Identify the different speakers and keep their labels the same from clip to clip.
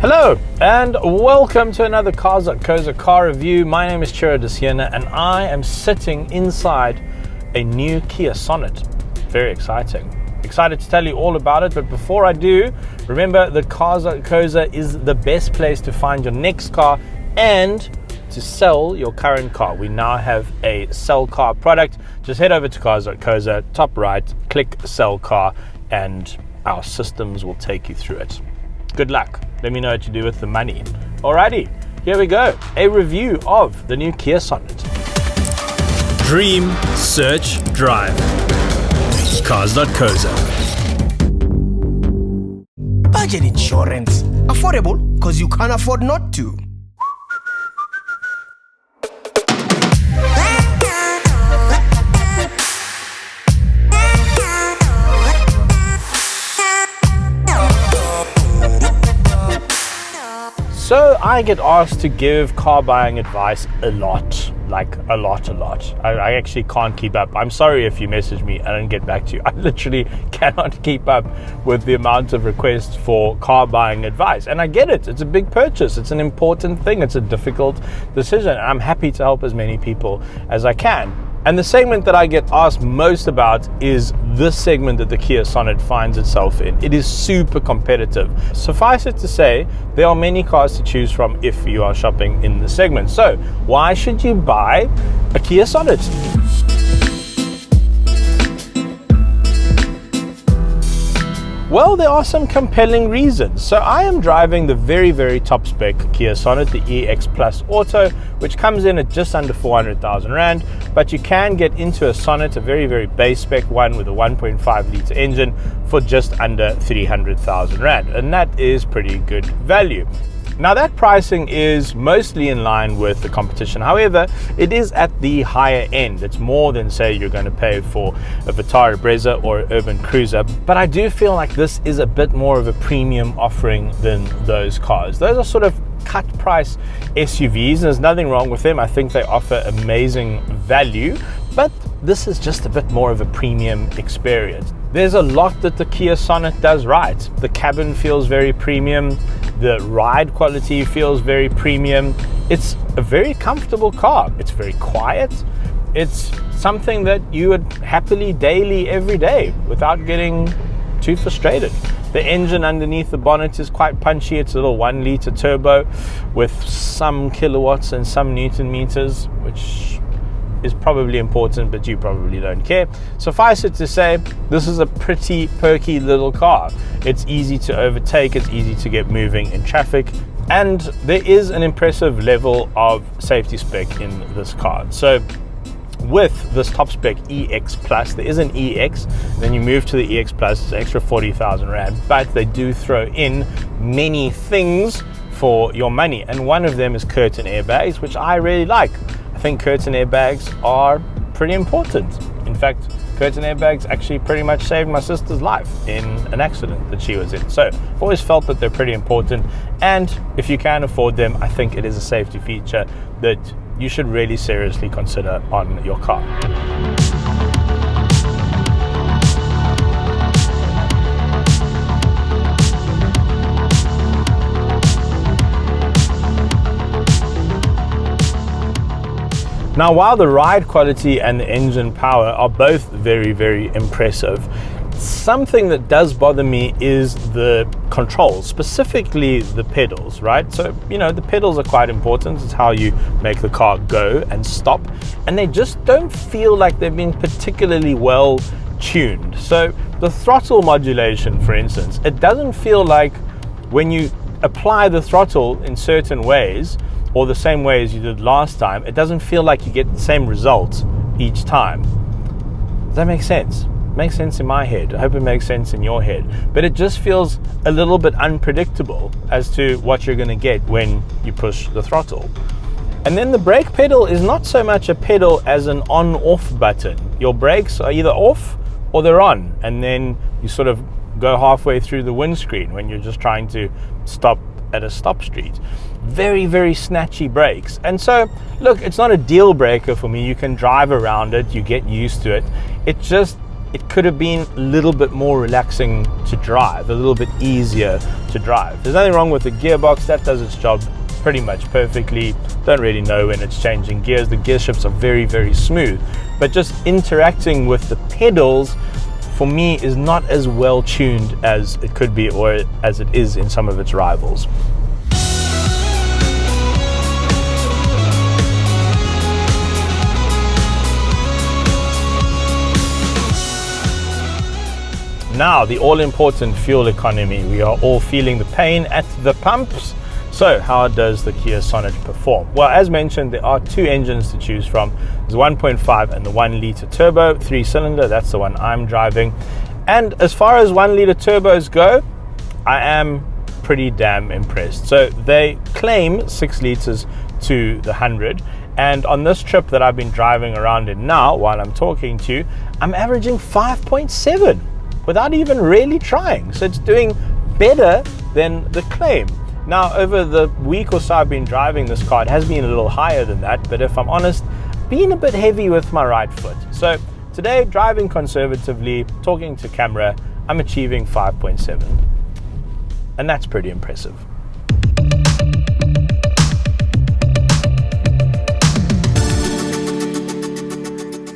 Speaker 1: Hello and welcome to another Cars.co.za car review. My name is Chira Desiena and I am sitting inside a new Kia Sonet. Very exciting. Excited to tell you all about it, but before I do, remember that Cars.co.za is the best place to find your next car and to sell your current car. We now have a sell car product. Just head over to Cars.co.za, top right, click sell car, and our systems will take you through it. Good luck. Let me know what you do with the money. Alrighty, here we go. A review of the new Kia Sonet. Dream, search, drive. Cars.co.za.
Speaker 2: Budget insurance. Affordable because you can't afford not to.
Speaker 1: So I get asked to give car buying advice a lot. I actually can't keep up. I'm sorry if you message me and I don't get back to you. I literally cannot keep up with the amount of requests for car buying advice. And I get it. It's a big purchase. It's an important thing. It's a difficult decision. And I'm happy to help as many people as I can. And the segment that I get asked most about is this segment that the Kia Sonet finds itself in. It is super competitive. Suffice it to say, there are many cars to choose from if you are shopping in the segment. So why should you buy a Kia Sonet? Well, there are some compelling reasons. So I am driving the very top spec Kia Sonet, the EX Plus Auto, which comes in at just under 400,000 Rand, but you can get into a Sonet, a very base spec one with a 1.5 litre engine for just under 300,000 Rand, and that is pretty good value. Now that pricing is mostly in line with the competition. However, it is at the higher end. It's more than, say, you're going to pay for a Vitara Brezza or Urban Cruiser. But I do feel like this is a bit more of a premium offering than those cars. Those are sort of cut price SUVs. There's nothing wrong with them. I think they offer amazing value, but this is just a bit more of a premium experience. There's a lot that the Kia Sonet does right. The cabin feels very premium. The ride quality feels very premium. It's a very comfortable car. It's very quiet. It's something that you would happily daily every day without getting too frustrated. The engine underneath the bonnet is quite punchy. It's a little 1 litre turbo with some kilowatts and some Newton meters, which is probably important, but you probably don't care. Suffice it to say, this is a pretty perky little car. It's easy to overtake, it's easy to get moving in traffic, and there is an impressive level of safety spec in this car. So with this top spec EX Plus, there is an EX, then you move to the EX Plus, it's an extra 40,000 Rand, but they do throw in many things for your money, and one of them is curtain airbags, which I really like. I think curtain airbags are pretty important. In fact, curtain airbags actually pretty much saved my sister's life in an accident that she was in. So I've always felt that they're pretty important, and if you can afford them, I think it is a safety feature that you should really seriously consider on your car. Now, while the ride quality and the engine power are both very impressive, something that does bother me is the controls, specifically the pedals, right? So, the pedals are quite important. It's how you make the car go and stop, and they just don't feel like they've been particularly well tuned. So the throttle modulation, for instance, it doesn't feel like when you apply the throttle in certain ways, or the same way as you did last time, it doesn't feel like you get the same result each time. Does that make sense? It makes sense in my head. I hope it makes sense in your head. But it just feels a little bit unpredictable as to what you're gonna get when you push the throttle. And then the brake pedal is not so much a pedal as an on-off button. Your brakes are either off or they're on, and then you sort of go halfway through the windscreen when you're just trying to stop at a stop street. Very snatchy brakes. And so, look, it's not a deal breaker for me. You can drive around it, you get used to it. It just it could have been a little bit more relaxing to drive, a little bit easier to drive. There's nothing wrong with the gearbox, that does its job pretty much perfectly. Don't really know when it's changing gears. The gear shifts are very, very smooth, but just interacting with the pedals for me is not as well tuned as it could be or as it is in some of its rivals. Now, the all-important fuel economy. We are all feeling the pain at the pumps. So how does the Kia Sonet perform? Well, as mentioned, there are two engines to choose from. There's 1.5 and the 1 litre turbo, 3-cylinder. That's the one I'm driving. And as far as 1 litre turbos go, I am pretty damn impressed. So they claim 6 litres to the 100. And on this trip that I've been driving around in now, while I'm talking to you, I'm averaging 5.7 without even really trying. So it's doing better than the claim. Now, over the week or so I've been driving this car, it has been a little higher than that, but if I'm honest, been a bit heavy with my right foot. So today, driving conservatively, talking to camera, I'm achieving 5.7. And that's pretty impressive.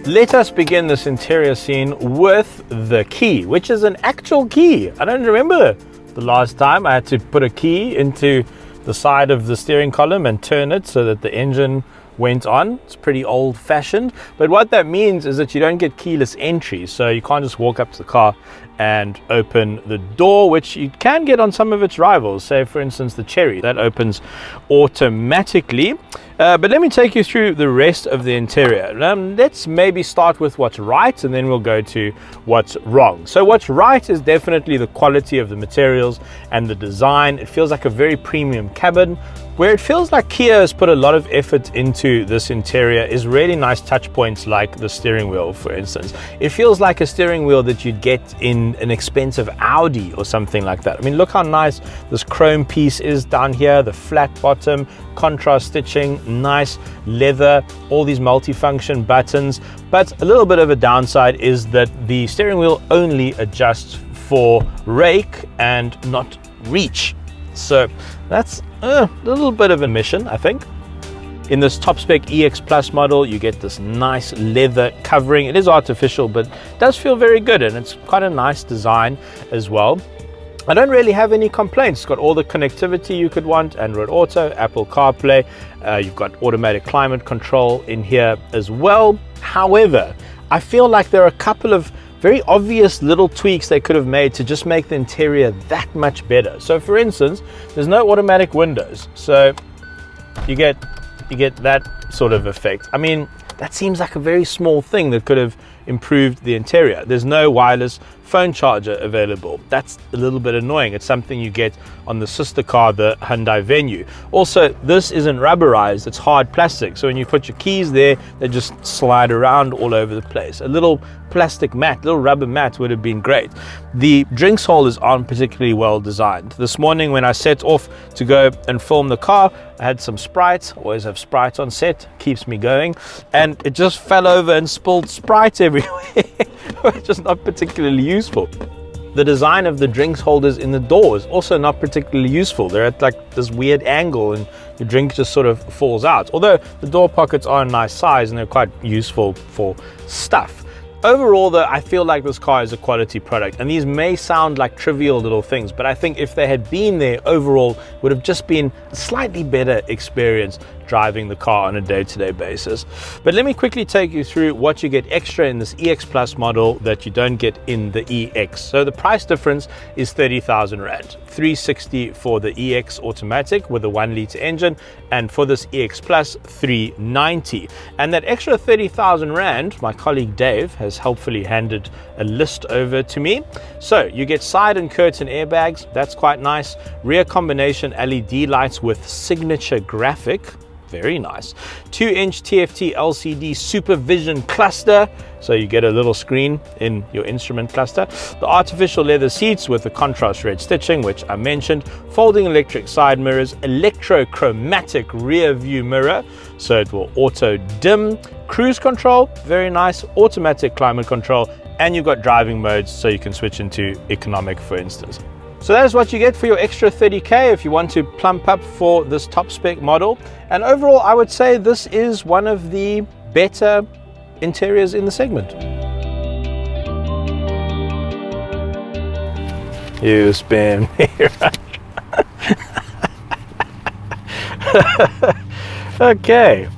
Speaker 1: Let us begin this interior scene with the key, which is an actual key. I don't remember the last time I had to put a key into the side of the steering column and turn it so that the engine went on. It's pretty old-fashioned, but what that means is that you don't get keyless entry, so you can't just walk up to the car and open the door, which you can get on some of its rivals, say for instance the Cherry, that opens automatically. But let me take you through the rest of the interior. Let's maybe start with what's right and then we'll go to what's wrong. So what's right is definitely the quality of the materials and the design. It feels like a very premium cabin. Where it feels like Kia has put a lot of effort into this interior is really nice touch points like the steering wheel, for instance. It feels like a steering wheel that you'd get in an expensive Audi or something like that. I mean, look how nice this chrome piece is down here, the flat bottom, contrast stitching, nice leather, all these multifunction buttons. But a little bit of a downside is that the steering wheel only adjusts for rake and not reach. So that's a little bit of a mission, I think. In this top spec EX Plus model, you get this nice leather covering. It is artificial, but it does feel very good, and it's quite a nice design as well. I don't really have any complaints. It's got all the connectivity you could want, Android Auto, Apple CarPlay. You've got automatic climate control in here as well. However, I feel like there are a couple of very obvious little tweaks they could have made to just make the interior that much better. So for instance, there's no automatic windows. So you get that sort of effect. I mean, that seems like a very small thing that could have improved the interior. There's no wireless phone charger available. That's a little bit annoying. It's something you get on the sister car, the Hyundai Venue. Also, this isn't rubberized, it's hard plastic. So when you put your keys there, they just slide around all over the place. A little plastic mat, little rubber mat would have been great. The drinks holders aren't particularly well designed. This morning when I set off to go and film the car, I had some Sprite, always have Sprite on set, keeps me going, and it just fell over and spilled Sprite everywhere. Just not particularly useful. The design of the drinks holders in the door is also not particularly useful. They're at like this weird angle and your drink just sort of falls out. Although the door pockets are a nice size and they're quite useful for stuff. Overall though, I feel like this car is a quality product, and these may sound like trivial little things, but I think if they had been there, overall would have just been a slightly better experience driving the car on a day-to-day basis. But let me quickly take you through what you get extra in this EX Plus model that you don't get in the EX. So the price difference is 30,000 Rand, 360 for the EX automatic with a 1 litre engine, and for this EX Plus 390. And that extra 30,000 Rand, my colleague Dave has helpfully handed a list over to me. So you get side and curtain airbags, that's quite nice. Rear combination LED lights with signature graphic, very nice. 2-inch TFT LCD supervision cluster, so you get a little screen in your instrument cluster. The artificial leather seats with the contrast red stitching, which I mentioned. Folding electric side mirrors, electrochromatic rear view mirror, so it will auto dim. Cruise control, very nice. Automatic climate control, and you've got driving modes, so you can switch into economic, for instance. So that is what you get for your extra 30K if you want to plump up for this top spec model. And overall, I would say this is one of the better interiors in the segment. You spin me right. Okay,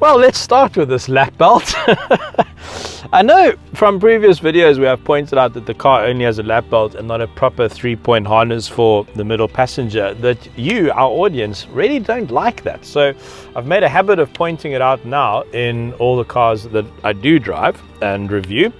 Speaker 1: well, let's start with this lap belt. I know from previous videos we have pointed out that the car only has a lap belt and not a proper 3-point harness for the middle passenger, that you, our audience, really don't like that. So I've made a habit of pointing it out now in all the cars that I do drive and review,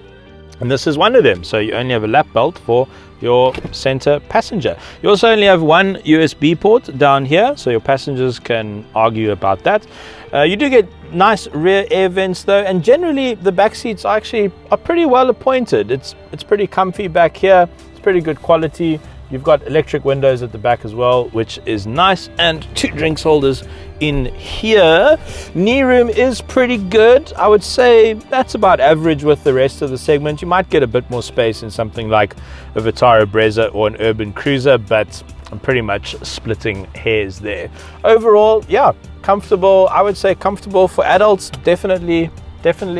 Speaker 1: and this is one of them. So you only have a lap belt for your center passenger. You also only have one USB port down here, so your passengers can argue about that. You do get nice rear air vents though, and generally the back seats are pretty well appointed. It's pretty comfy back here. It's pretty good quality. You've got electric windows at the back as well, which is nice, and 2 drinks holders in here. Knee room is pretty good. I would say that's about average with the rest of the segment. You might get a bit more space in something like a Vitara Brezza or an Urban Cruiser, but I'm pretty much splitting hairs there. Overall, yeah, comfortable. I would say comfortable for adults, definitely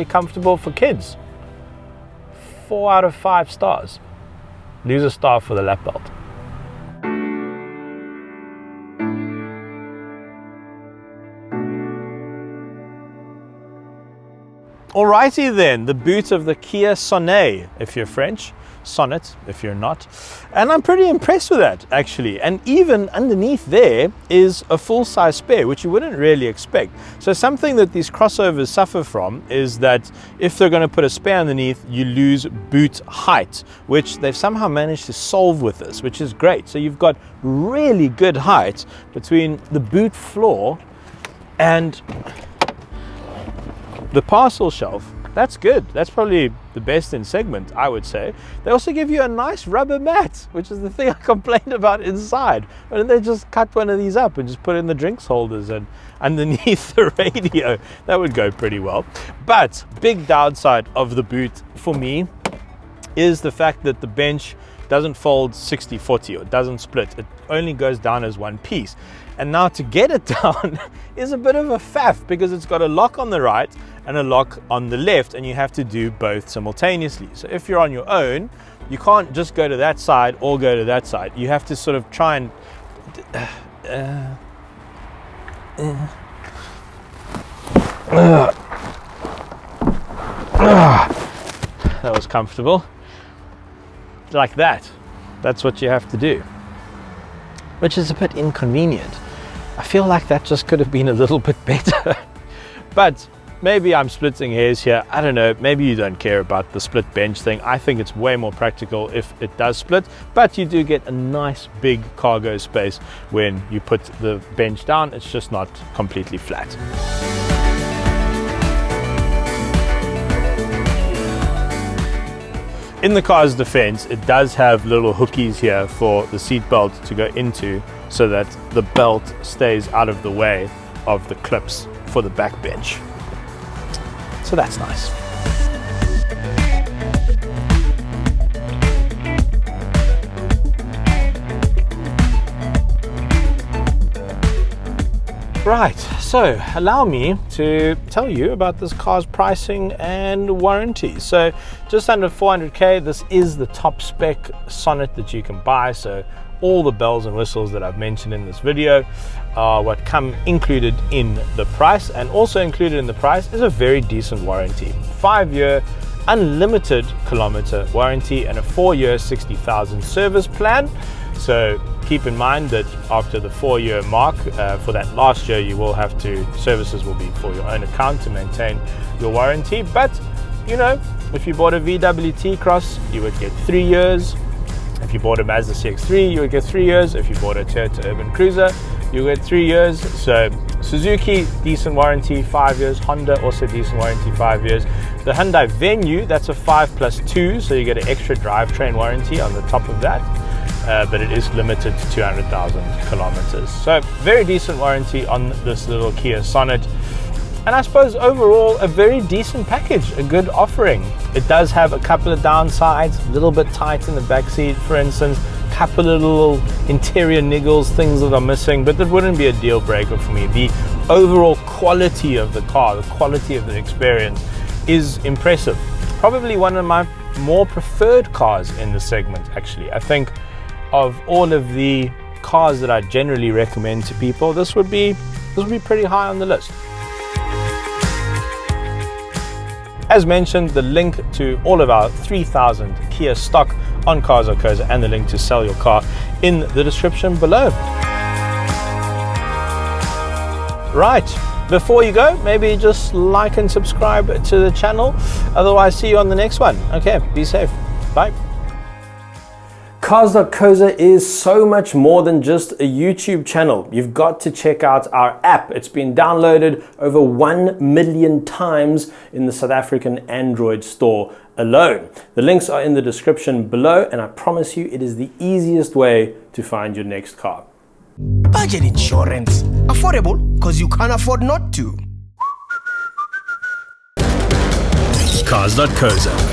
Speaker 1: comfortable for kids. 4 out of 5 stars. Lose a star for the lap belt. Alrighty then, the boot of the Kia Sonet, if you're French, Sonet if you're not, and I'm pretty impressed with that actually. And even underneath there is a full-size spare, which you wouldn't really expect. So something that these crossovers suffer from is that if they're going to put a spare underneath, you lose boot height, which they've somehow managed to solve with this, which is great. So you've got really good height between the boot floor and the parcel shelf. That's good. That's probably the best in segment, I would say. They also give you a nice rubber mat, which is the thing I complained about inside. Why don't they just cut one of these up and just put in the drinks holders and underneath the radio? That would go pretty well. But big downside of the boot for me is the fact that the bench doesn't fold 60-40 or doesn't split. It only goes down as one piece. And now to get it down is a bit of a faff, because it's got a lock on the right and a lock on the left, and you have to do both simultaneously. So if you're on your own, you can't just go to that side or go to that side. You have to sort of try and that was comfortable. Like that. That's what you have to do, which is a bit inconvenient. I feel like that just could have been a little bit better. But maybe I'm splitting hairs here. I don't know. Maybe you don't care about the split bench thing. I think it's way more practical if it does split, but you do get a nice big cargo space when you put the bench down. It's just not completely flat. In the car's defense, it does have little hookies here for the seat belt to go into, so that the belt stays out of the way of the clips for the back bench. So that's nice. Right, so allow me to tell you about this car's pricing and warranty. So just under 400K, this is the top spec Sonet that you can buy. So all the bells and whistles that I've mentioned in this video are what come included in the price, and also included in the price is a very decent warranty. 5-year unlimited kilometer warranty and a 4-year 60,000 service plan. So keep in mind that after the 4-year mark, for that last year, you will have to, services will be for your own account to maintain your warranty. But you know, if you bought a VW T-Cross, you would get 3 years. If you bought a Mazda CX-3, you would get 3 years. If you bought a Toyota Urban Cruiser, you get 3 years. So Suzuki, decent warranty, 5 years. Honda, also decent warranty, 5 years. The Hyundai Venue, that's a 5+2, so you get an extra drivetrain warranty on the top of that. But it is limited to 200,000 kilometers. So very decent warranty on this little Kia Sonet. And I suppose overall a very decent package, a good offering. It does have a couple of downsides, a little bit tight in the back seat, for instance, a couple of little interior niggles, things that are missing, but that wouldn't be a deal breaker for me. The overall quality of the car, the quality of the experience is impressive. Probably one of my more preferred cars in the segment, actually. I think of all of the cars that I generally recommend to people, this would be pretty high on the list. As mentioned, the link to all of our 3,000 Kia stock on Cars.co.za and the link to sell your car in the description below. Right, before you go, maybe just like and subscribe to the channel. Otherwise, see you on the next one. Okay, be safe. Bye. Cars.co.za is so much more than just a YouTube channel. You've got to check out our app. It's been downloaded over 1 million times in the South African Android store alone. The links are in the description below, and I promise you it is the easiest way to find your next car.
Speaker 2: Budget insurance. Affordable because you can't afford not to.
Speaker 3: Cars.co.za.